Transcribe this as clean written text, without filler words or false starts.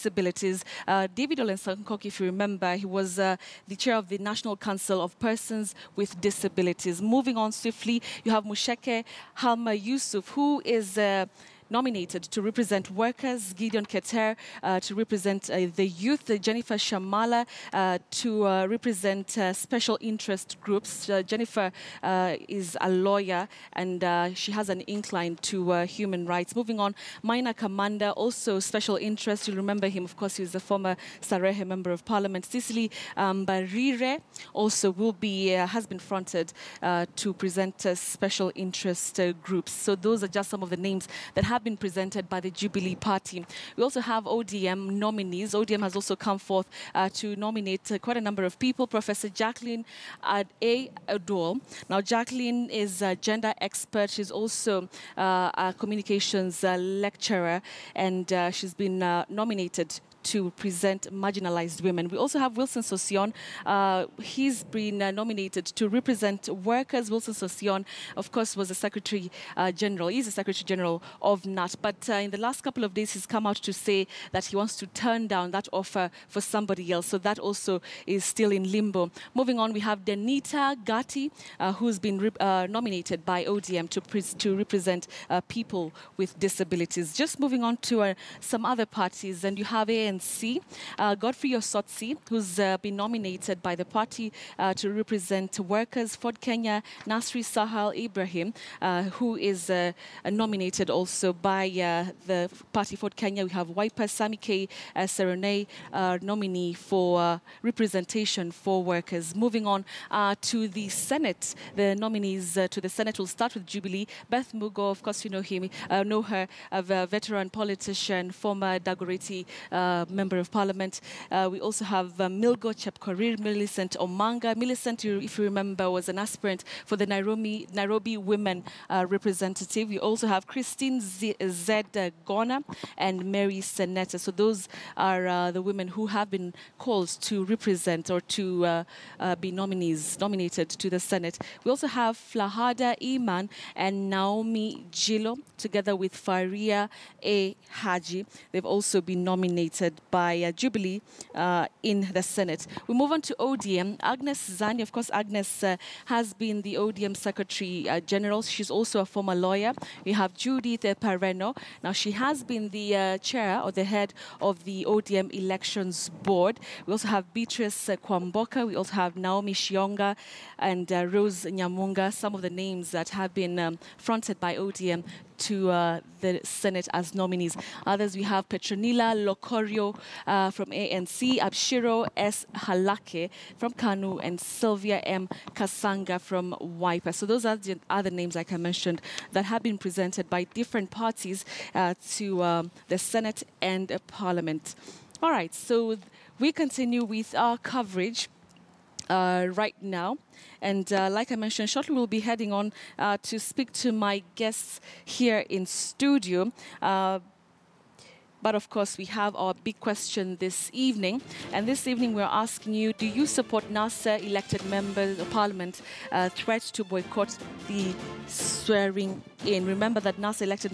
Disabilities. David Olensankok, if you remember, he was the chair of the National Council of Persons with Disabilities. Moving on swiftly, you have Musheke Halma Yusuf, who is nominated to represent workers, Gideon Keter to represent the youth, Jennifer Shamala to represent special interest groups. Jennifer is a lawyer and she has an incline to human rights. Moving on, Maina Kamanda, also special interest. You'll remember him, of course, he was a former Sarehe Member of Parliament. Cicely Barire also will be, has been fronted to present special interest groups. So those are just some of the names that have been presented by the Jubilee Party. We also have ODM nominees. ODM has also come forth to nominate quite a number of people. Professor Jacqueline Adol. Now, Jacqueline is a gender expert. She's also a communications lecturer, and she's been nominated to present marginalized women. We also have Wilson Sosion. He's been nominated to represent workers. Wilson Sosion, of course, was the Secretary General. He's the Secretary General of NAT. But in the last couple of days, he's come out to say that he wants to turn down that offer for somebody else. So that also is still in limbo. Moving on, we have Denita Gatti, who's been nominated by ODM to represent people with disabilities. Just moving on to some other parties, and you have ANC. Godfrey Osotsi, who's been nominated by the party to represent workers. Ford Kenya, Nasri Sahal Ibrahim, who is nominated also by the party Ford Kenya. We have Wiper Sami K. Serene, nominee for representation for workers. Moving on to the Senate, the nominees to the Senate will start with Jubilee. Beth Mugo, of course, you know him, know her, a veteran politician, former Dagoretti Member of Parliament. We also have Milgo Chepkorir, Millicent Omanga. Millicent, if you remember, was an aspirant for the Nairobi Women representative. We also have Christine Zed Gona and Mary Seneta. So those are the women who have been called to represent or to be nominated to the Senate. We also have Flahada Iman and Naomi Jilo, together with Faria A. Haji. They've also been nominated by Jubilee in the Senate. We move on to ODM. Agnes Zani, of course, Agnes has been the ODM Secretary General. She's also a former lawyer. We have Judith Pareno. Now, she has been the chair or the head of the ODM Elections Board. We also have Beatrice Kwamboka. We also have Naomi Shionga and Rose Nyamunga, some of the names that have been fronted by ODM to the Senate as nominees. Others, we have Petronila Locorio from ANC, Abshiro S. Halake from KANU, and Sylvia M. Kasanga from Wiper. So those are the other names, like I mentioned, that have been presented by different parties to the Senate and Parliament. All right, so we continue with our coverage right now. And like I mentioned, shortly we'll be heading on to speak to my guests here in studio. But of course, we have our big question this evening. And this evening, we're asking you, do you support NASA elected members of Parliament threat to boycott the swearing in? Remember that NASA elected